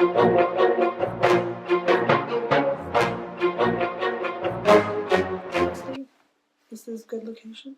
This is good location.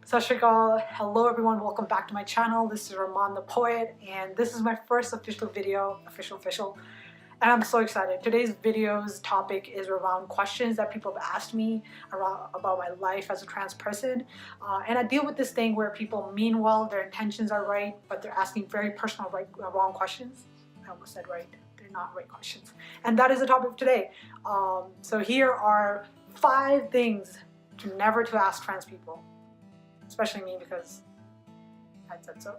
Sat Shri Akal. Hello everyone, welcome back to my channel. This is Armaan the Poet, and this is my first official video, official, and I'm so excited. Today's video's topic is around questions that people have asked me about my life as a trans person, and I deal with this thing where people mean well, their intentions are right, but they're asking very personal, wrong questions. I almost said right. They're not right questions, and that is the topic of today. So here are 5 things to never to ask trans people, especially me because I said so.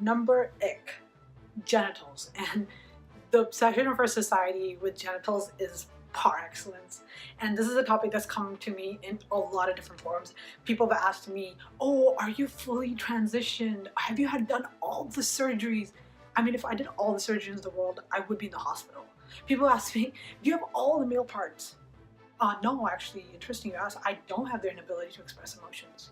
Number ick, genitals, and the obsession of our society with genitals is par excellence, and this is a topic that's come to me in a lot of different forms. People have asked me, oh, are you fully transitioned? Have you had done all the surgeries? I mean, if I did all the surgeries in the world, I would be in the hospital. People ask me, do you have all the male parts? No, actually, interesting you ask, I don't have the inability to express emotions.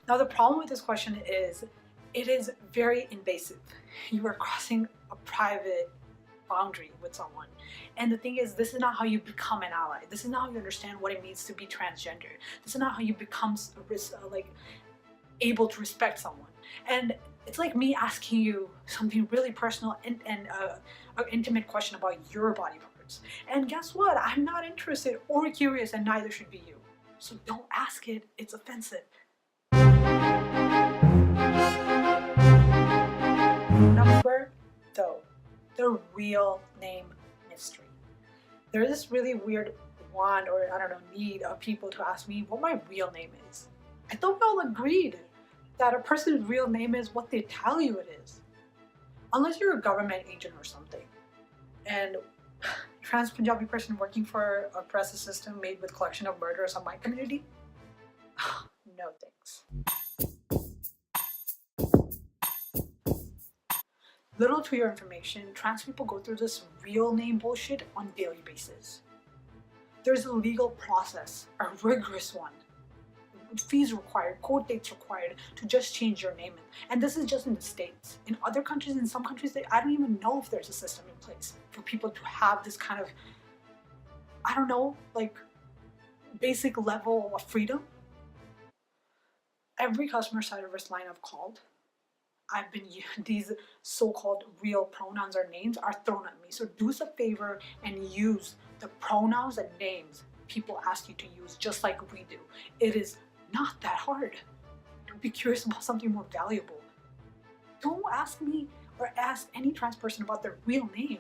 Now, the problem with this question is, it is very invasive. You are crossing a private boundary with someone. And the thing is, this is not how you become an ally. This is not how you understand what it means to be transgender. This is not how you become able to respect someone. And it's like me asking you something really personal and an intimate question about your body parts. And guess what? I'm not interested or curious, and neither should be you. So don't ask it. It's offensive. Number 2, the real name mystery. There's this really weird want, or I don't know, need of people to ask me what my real name is. I thought we all agreed that a person's real name is what they tell you it is. Unless you're a government agent or something. And trans Punjabi person working for a press system made with collection of murderers of my community? No thanks. Little to your information, trans people go through this real name bullshit on a daily basis. There's a legal process, a rigorous one. Fees required, court dates required to just change your name. And this is just in the States. In other countries, in some countries, I don't even know if there's a system in place for people to have this kind of, I don't know, like basic level of freedom. Every customer service line I've called, these so-called real pronouns or names are thrown at me. So do us a favor and use the pronouns and names people ask you to use, just like we do. It is not that hard to be curious about something more valuable. Don't ask me or ask any trans person about their real name.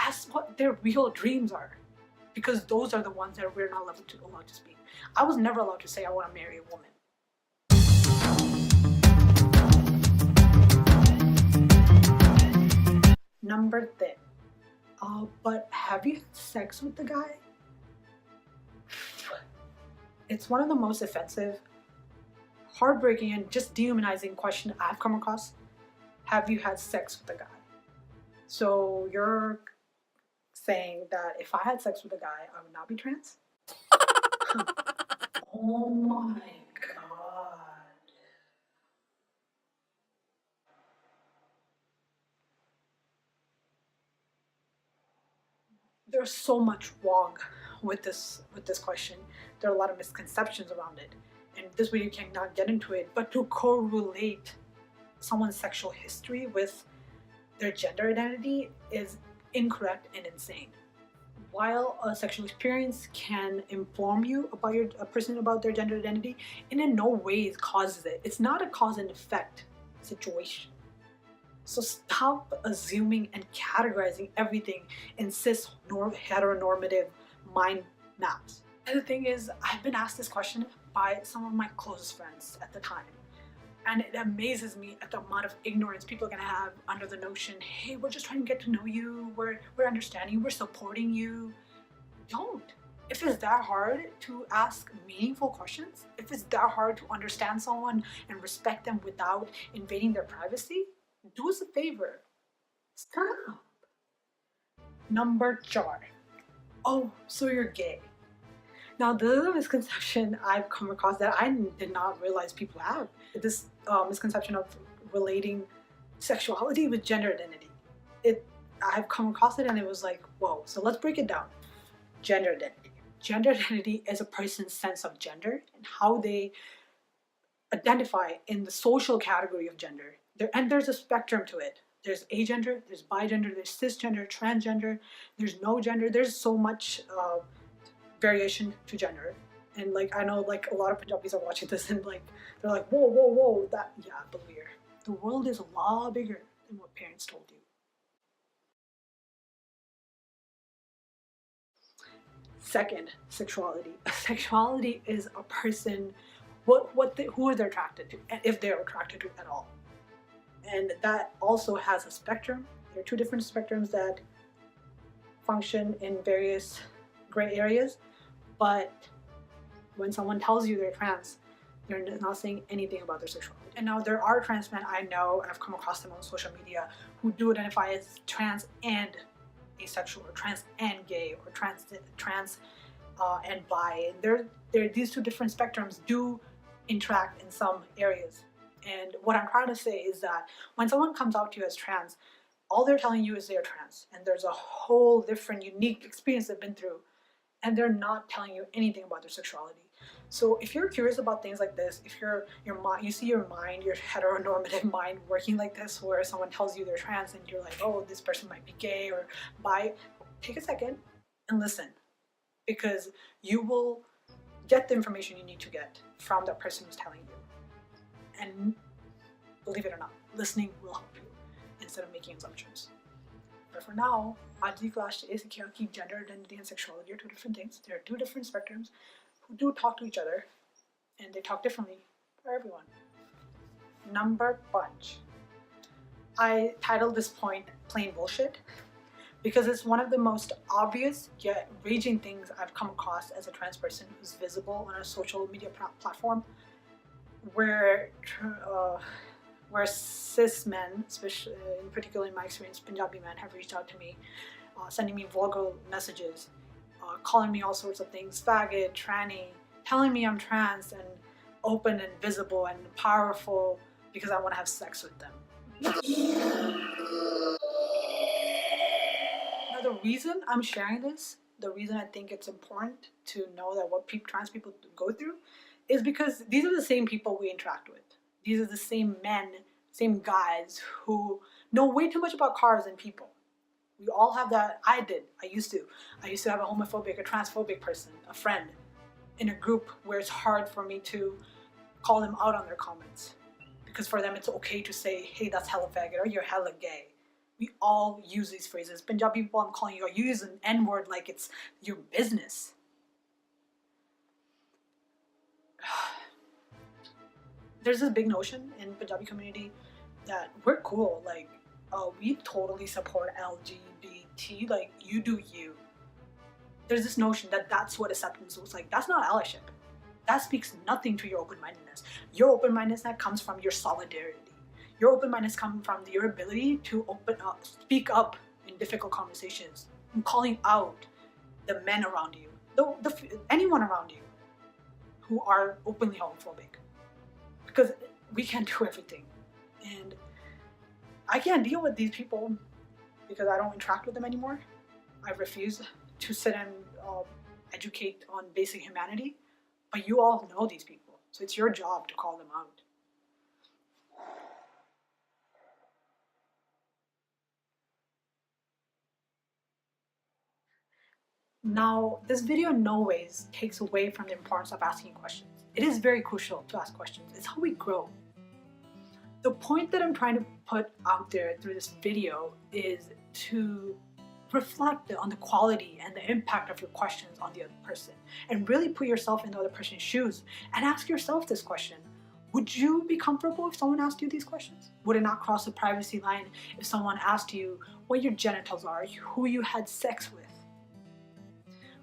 Ask what their real dreams are, because those are the ones that we're not allowed to speak. I was never allowed to say I want to marry a woman. Number 3. But have you had sex with the guy? It's one of the most offensive, heartbreaking, and just dehumanizing question I've come across. Have you had sex with a guy? So you're saying that if I had sex with a guy, I would not be trans? Oh my God. There's so much wrong with this question. There are a lot of misconceptions around it, and this video cannot get into it, but to correlate someone's sexual history with their gender identity is incorrect and insane. While a sexual experience can inform you about a person about their gender identity, it in no way causes it. It's not a cause and effect situation. So stop assuming and categorizing everything in cis heteronormative mind maps. And the thing is, I've been asked this question by some of my closest friends at the time. And it amazes me at the amount of ignorance people are gonna have under the notion, hey, we're just trying to get to know you, we're understanding you, we're supporting you. Don't. If it's that hard to ask meaningful questions, if it's that hard to understand someone and respect them without invading their privacy, do us a favor. Stop. Number 4. Oh, so you're gay. Now, this is a misconception I've come across that I did not realize people have. This misconception of relating sexuality with gender identity. I've come across it and it was like, whoa. So let's break it down. Gender identity. Gender identity is a person's sense of gender and how they identify in the social category of gender. And there's a spectrum to it. There's agender, there's bigender, there's cisgender, transgender, there's no gender. There's so much variation to gender. And like, I know like a lot of Punjabis are watching this and like, they're like, whoa, whoa, whoa, yeah, but the world is a lot bigger than what parents told you. Second, sexuality. Sexuality is a person, who are they attracted to, and if they're attracted to at all. And that also has a spectrum. There are two different spectrums that function in various gray areas, but when someone tells you they're trans, they're not saying anything about their sexuality. And now there are trans men I know, I've come across them on social media, who do identify as trans and asexual, or trans and gay, or trans and bi. And these two different spectrums do interact in some areas. And what I'm trying to say is that when someone comes out to you as trans, all they're telling you is they're trans, and there's a whole different, unique experience they've been through, and they're not telling you anything about their sexuality. So if you're curious about things like this, if you see your mind, your heteronormative mind working like this, where someone tells you they're trans and you're like, oh, this person might be gay or bi, take a second and listen, because you will get the information you need to get from that person who's telling you. And believe it or not, listening will help you instead of making assumptions. But for now, आज की class is सीखा कि gender identity and sexuality are two different things. There are two different spectrums who do talk to each other, and they talk differently for everyone. Number bunch. I titled this point "Plain Bullshit" because it's one of the most obvious yet raging things I've come across as a trans person who's visible on a social media platform, where cis men, especially in particular in my experience, Punjabi men, have reached out to me, sending me vulgar messages, calling me all sorts of things, faggot, tranny, telling me I'm trans and open and visible and powerful because I want to have sex with them. Now, the reason I'm sharing this, the reason I think it's important to know that what trans people go through, is because these are the same people we interact with. These are the same men, same guys who know way too much about cars and people. We all have that. I used to have a homophobic or transphobic person, a friend, in a group where it's hard for me to call them out on their comments. Because for them it's okay to say, hey, that's hella faggot, or you're hella gay. We all use these phrases. Punjabi people, I'm calling you, you use an N-word like it's your business. There's this big notion in Punjabi community that we're cool, like we totally support LGBT, like you do you. There's this notion that that's what acceptance looks like. That's not allyship. That speaks nothing to your open-mindedness. Your open-mindedness comes from your solidarity. Your open-mindedness comes from your ability to speak up in difficult conversations, and calling out the men around you, anyone around you who are openly homophobic. Because we can't do everything. And I can't deal with these people because I don't interact with them anymore. I refuse to sit and educate on basic humanity. But you all know these people, so it's your job to call them out. Now, this video in no ways takes away from the importance of asking questions. It is very crucial to ask questions. It's how we grow. The point that I'm trying to put out there through this video is to reflect on the quality and the impact of your questions on the other person, and really put yourself in the other person's shoes and ask yourself this question. Would you be comfortable if someone asked you these questions? Would it not cross the privacy line if someone asked you what your genitals are, who you had sex with?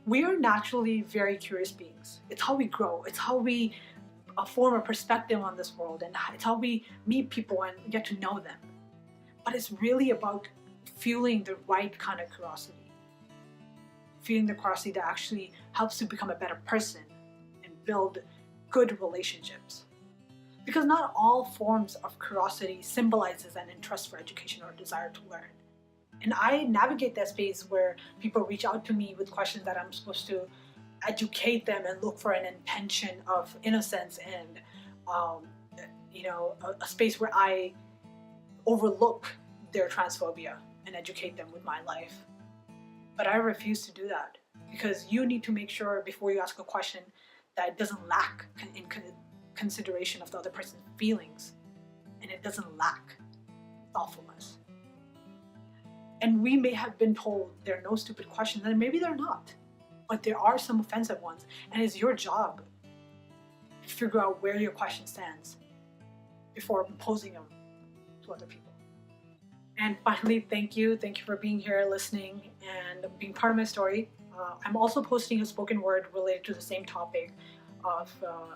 We are naturally very curious beings. It's how we grow. It's how we form a perspective on this world, and it's how we meet people and get to know them. But it's really about fueling the right kind of curiosity. feeling the curiosity that actually helps you become a better person and build good relationships. Because not all forms of curiosity symbolizes an interest for education or desire to learn. And I navigate that space where people reach out to me with questions that I'm supposed to educate them and look for an intention of innocence and, a space where I overlook their transphobia and educate them with my life. But I refuse to do that because you need to make sure before you ask a question that it doesn't lack in consideration of the other person's feelings, and it doesn't lack thoughtfulness. And we may have been told there are no stupid questions, and maybe they're not, but there are some offensive ones, and it's your job to figure out where your question stands before posing them to other people. And finally, thank you for being here, listening, and being part of my story. I'm also posting a spoken word related to the same topic of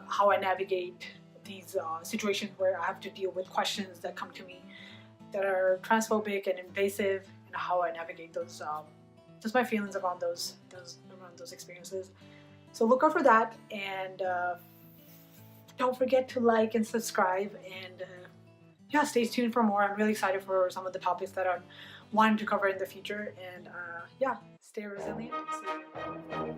how I navigate these situations where I have to deal with questions that come to me that are transphobic and invasive, and how I navigate those, just my feelings around those experiences. So look out for that, and don't forget to like and subscribe, and stay tuned for more. I'm really excited for some of the topics that I'm wanting to cover in the future, and stay resilient. See you.